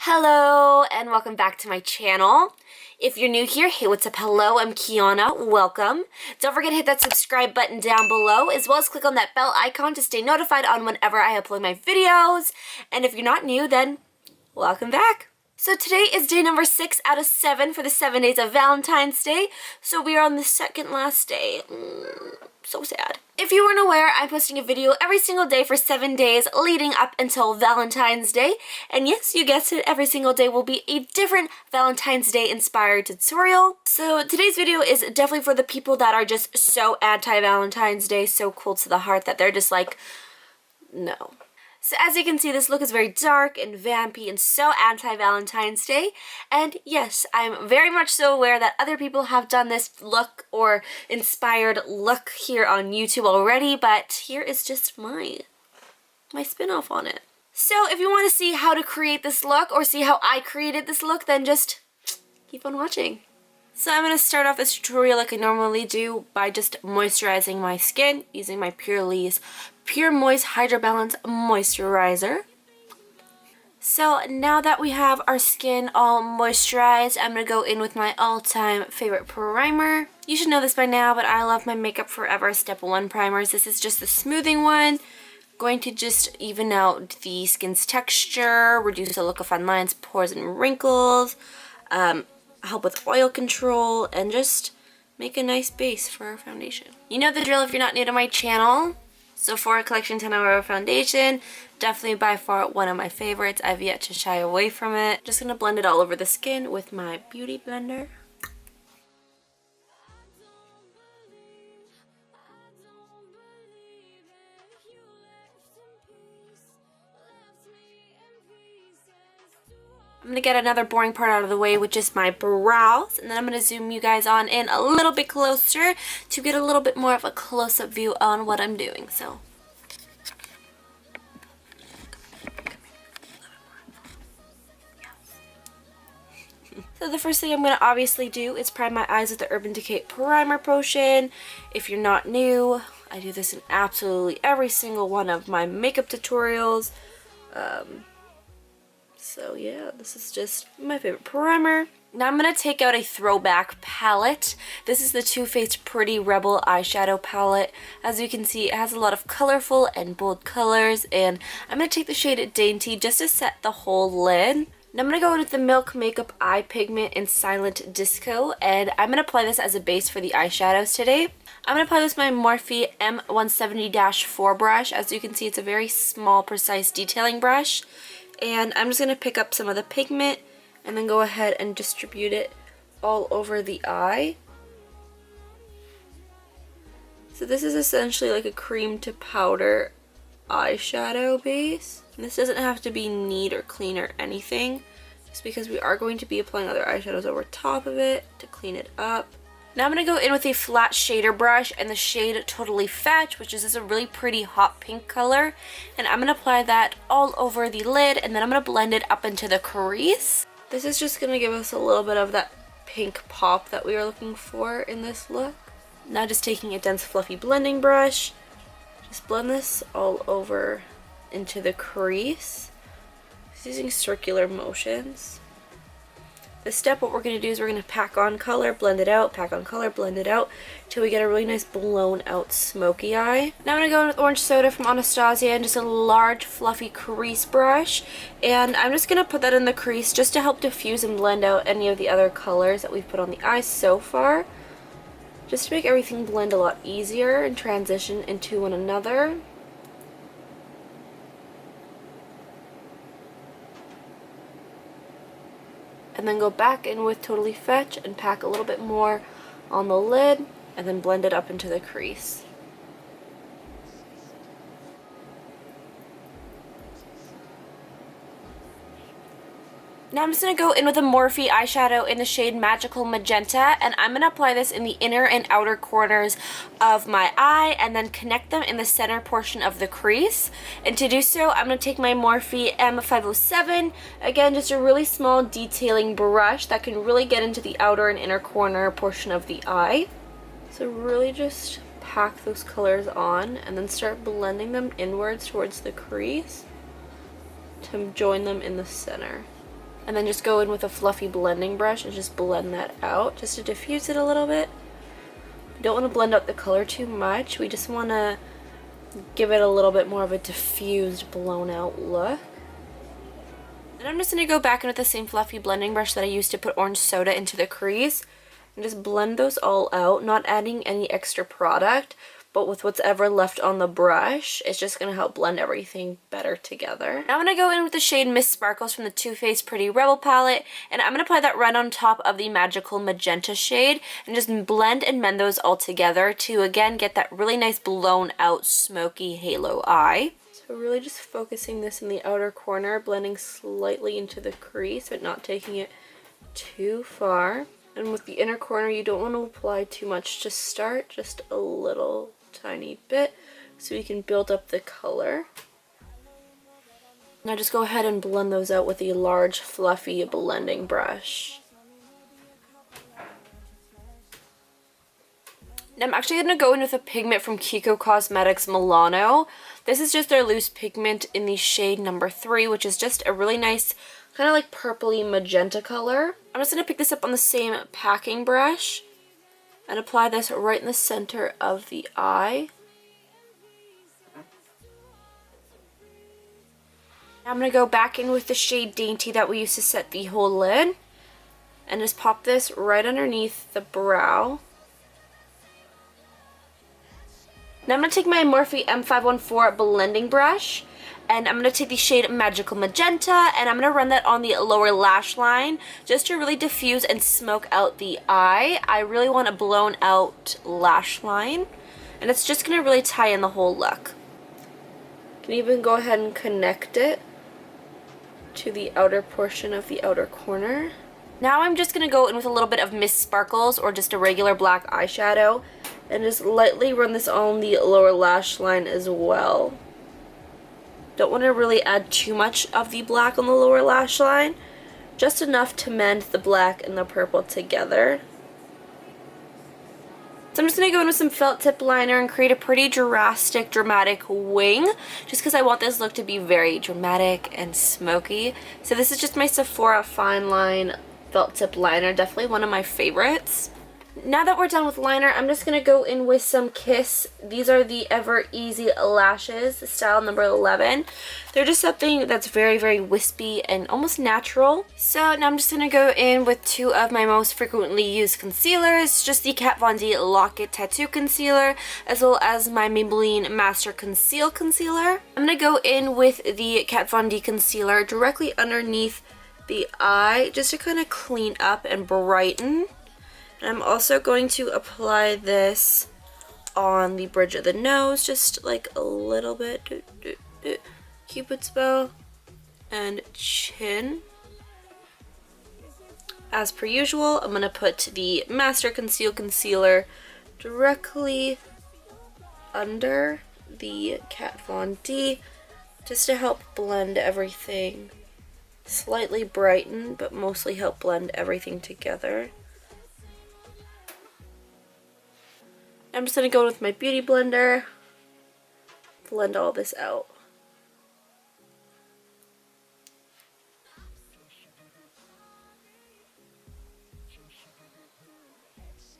Hello and welcome back to my channel. If you're new here, hey, what's up? Hello, I'm Kiana. Welcome. Don't forget to hit that subscribe button down below, as well as click on that bell icon to stay notified on whenever I upload my videos. And if you're not new, then welcome back. So today is day number 6 out of 7 for the 7 days of Valentine's Day. So we are on the second last day. So sad. If you weren't aware, I'm posting a video every single day for 7 days leading up until Valentine's Day. And yes, you guessed it, every single day will be a different Valentine's Day inspired tutorial. So today's video is definitely for the people that are just so anti-Valentine's Day, so cold to the heart that they're just like, no. So as you can see, this look is very dark and vampy and so anti-Valentine's Day. And yes, I'm very much so aware that other people have done this look or inspired look here on YouTube already, but here is just my spin-off on it. So if you want to see how to create this look or see how I created this look, then just keep on watching. So I'm going to start off this tutorial like I normally do by just moisturizing my skin using my Purelisse Pure Moist Hydro Balance Moisturizer. So now that we have our skin all moisturized, I'm going to go in with my all-time favorite primer. You should know this by now, but I love my Makeup Forever Step 1 primers. This is just the smoothing one. Going to just even out the skin's texture, reduce the look of fine lines, pores, and wrinkles. Help with oil control, and just make a nice base for our foundation. You know the drill if you're not new to my channel. So for a collection 10-hour foundation, definitely by far one of my favorites. I've yet to shy away from it. Just gonna blend it all over the skin with my beauty blender. I'm going to get another boring part out of the way, which is my brows, and then I'm going to zoom you guys on in a little bit closer to get a little bit more of a close-up view on what I'm doing. So the first thing I'm going to obviously do is prime my eyes with the Urban Decay Primer Potion. If you're not new, I do this in absolutely every single one of my makeup tutorials. So yeah, this is just my favorite primer. Now I'm going to take out a throwback palette. This is the Too Faced Pretty Rebel eyeshadow palette. As you can see, it has a lot of colorful and bold colors, and I'm going to take the shade Dainty just to set the whole lid. Now I'm going to go in with the Milk Makeup Eye Pigment in Silent Disco, and I'm going to apply this as a base for the eyeshadows today. I'm going to apply this with my Morphe M170-4 brush. As you can see, it's a very small, precise detailing brush. And I'm just going to pick up some of the pigment and then go ahead and distribute it all over the eye. So this is essentially like a cream to powder eyeshadow base. And this doesn't have to be neat or clean or anything, just because we are going to be applying other eyeshadows over top of it to clean it up. Now I'm going to go in with a flat shader brush and the shade Totally Fetch, which is just a really pretty hot pink color. And I'm going to apply that all over the lid, and then I'm going to blend it up into the crease. This is just going to give us a little bit of that pink pop that we are looking for in this look. Now just taking a dense fluffy blending brush, just blend this all over into the crease. Just using circular motions. This step, what we're going to do is we're going to pack on color, blend it out, pack on color, blend it out, till we get a really nice blown out smoky eye. Now I'm going to go in with Orange Soda from Anastasia and just a large fluffy crease brush. And I'm just going to put that in the crease just to help diffuse and blend out any of the other colors that we've put on the eyes so far. Just to make everything blend a lot easier and transition into one another. And then go back in with Totally Fetch and pack a little bit more on the lid, and then blend it up into the crease. Now I'm just going to go in with a Morphe eyeshadow in the shade Magical Magenta, and I'm going to apply this in the inner and outer corners of my eye and then connect them in the center portion of the crease. And to do so, I'm going to take my Morphe M507, again just a really small detailing brush that can really get into the outer and inner corner portion of the eye. So really just pack those colors on and then start blending them inwards towards the crease to join them in the center. And then just go in with a fluffy blending brush and just blend that out just to diffuse it a little bit. We don't want to blend out the color too much. We just want to give it a little bit more of a diffused, blown out look. And I'm just going to go back in with the same fluffy blending brush that I used to put orange soda into the crease and just blend those all out, not adding any extra product, but with what's ever left on the brush, it's just going to help blend everything better together. Now I'm going to go in with the shade Miss Sparkles from the Too Faced Pretty Rebel palette, and I'm going to apply that right on top of the Magical Magenta shade, and just blend and mend those all together to, again, get that really nice blown out smoky halo eye. So really just focusing this in the outer corner, blending slightly into the crease, but not taking it too far. And with the inner corner, you don't want to apply too much to start, just a little tiny bit so we can build up the color. Now just go ahead and blend those out with a large fluffy blending brush. Now I'm actually going to go in with a pigment from Kiko Cosmetics Milano. This is just their loose pigment in the shade number 3, which is just a really nice kind of like purpley magenta color. I'm just going to pick this up on the same packing brush and apply this right in the center of the eye. Now I'm going to go back in with the shade Dainty that we used to set the whole lid and just pop this right underneath the brow. Now I'm going to take my Morphe M514 blending brush and I'm going to take the shade Magical Magenta and I'm going to run that on the lower lash line just to really diffuse and smoke out the eye. I really want a blown out lash line and it's just going to really tie in the whole look. You can even go ahead and connect it to the outer portion of the outer corner. Now I'm just going to go in with a little bit of Miss Sparkles or just a regular black eyeshadow and just lightly run this on the lower lash line as well. Don't want to really add too much of the black on the lower lash line, just enough to mend the black and the purple together. So I'm just going to go in with some felt tip liner and create a pretty dramatic wing, just because I want this look to be very dramatic and smoky. So this is just my Sephora Fine Line felt tip liner, definitely one of my favorites. Now that we're done with liner, I'm just going to go in with some Kiss. These are the Ever Easy Lashes, style number 11. They're just something that's very wispy and almost natural. So now I'm just going to go in with 2 of my most frequently used concealers, just the Kat Von D Lock-It Tattoo Concealer, as well as my Maybelline Master Conceal Concealer. I'm going to go in with the Kat Von D Concealer directly underneath the eye, just to kind of clean up and brighten. And I'm also going to apply this on the bridge of the nose, just like a little bit. Cupid's bow and chin. As per usual, I'm going to put the Master Conceal Concealer directly under the Kat Von D, just to help blend everything. Slightly brighten, but mostly help blend everything together. I'm just going to go in with my Beauty Blender, blend all this out.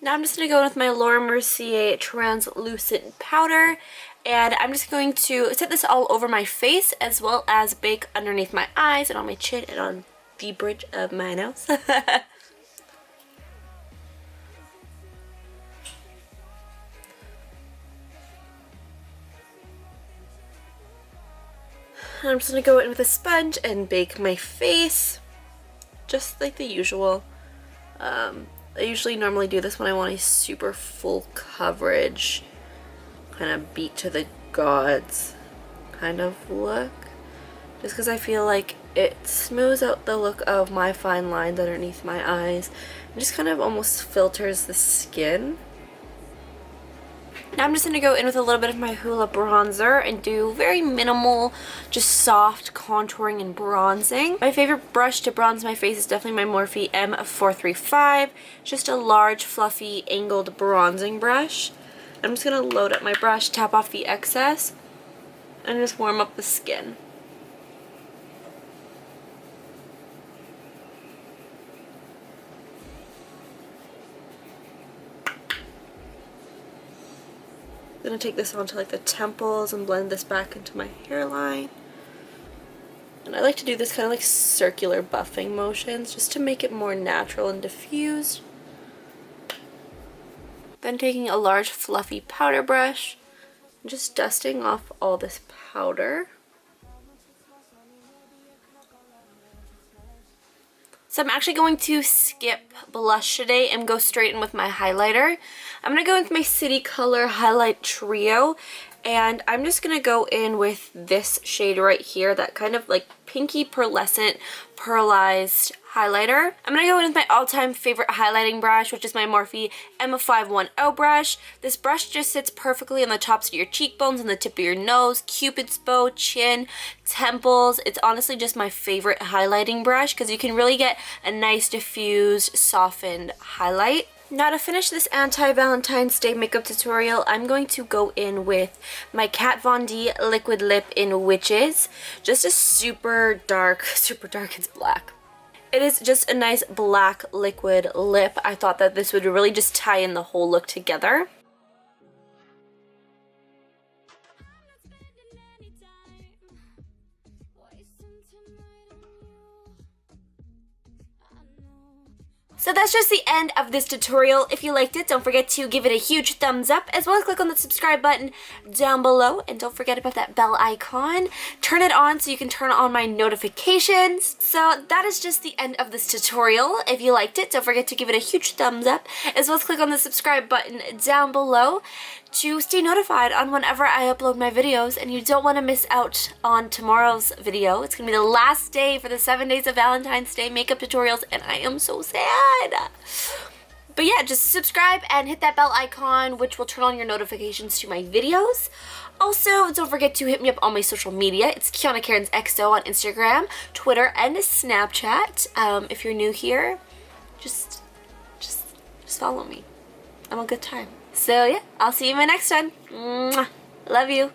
Now I'm just going to go in with my Laura Mercier Translucent Powder, and I'm just going to set this all over my face as well as bake underneath my eyes and on my chin and on the bridge of my nose. I'm just going to go in with a sponge and bake my face, just like the usual. I usually normally do this when I want a super full coverage, kind of beat to the gods kind of look. Just because I feel like it smooths out the look of my fine lines underneath my eyes and just kind of almost filters the skin. Now I'm just going to go in with a little bit of my Hoola bronzer and do very minimal, just soft contouring and bronzing. My favorite brush to bronze my face is definitely my Morphe M435. Just a large, fluffy, angled bronzing brush. I'm just going to load up my brush, tap off the excess, and just warm up the skin. I'm going to take this onto like the temples and blend this back into my hairline. And I like to do this kind of like circular buffing motions just to make it more natural and diffused. Then taking a large fluffy powder brush and just dusting off all this powder. So I'm actually going to skip blush today and go straight in with my highlighter. I'm going to go with my City Color Highlight Trio, and I'm just going to go in with this shade right here, that kind of like pinky pearlescent pearlized highlighter. I'm going to go in with my all-time favorite highlighting brush, which is my Morphe M510 brush. This brush just sits perfectly on the tops of your cheekbones and the tip of your nose, cupid's bow, chin, temples. It's honestly just my favorite highlighting brush because you can really get a nice diffused, softened highlight. Now to finish this anti-Valentine's Day makeup tutorial, I'm going to go in with my Kat Von D Liquid Lip in Witches. Just a super dark, it's black. It is just a nice black liquid lip. I thought that this would really just tie in the whole look together. So that's just the end of this tutorial. If you liked it, don't forget to give it a huge thumbs up, as well as click on the subscribe button down below. And don't forget about that bell icon. Turn it on so you can turn on my notifications. So that is just the end of this tutorial. If you liked it, don't forget to give it a huge thumbs up, as well as click on the subscribe button down below to stay notified on whenever I upload my videos. And you don't want to miss out on tomorrow's video. It's going to be the last day for the 7 days of Valentine's Day makeup tutorials, and I am so sad. But yeah, just subscribe and hit that bell icon, which will turn on your notifications to my videos. Also, don't forget to hit me up on my social media. It's KianaCairnsxo on Instagram, Twitter, and Snapchat. If you're new here, just follow me. I'm a good time. So yeah, I'll see you in my next one. Mwah. Love you.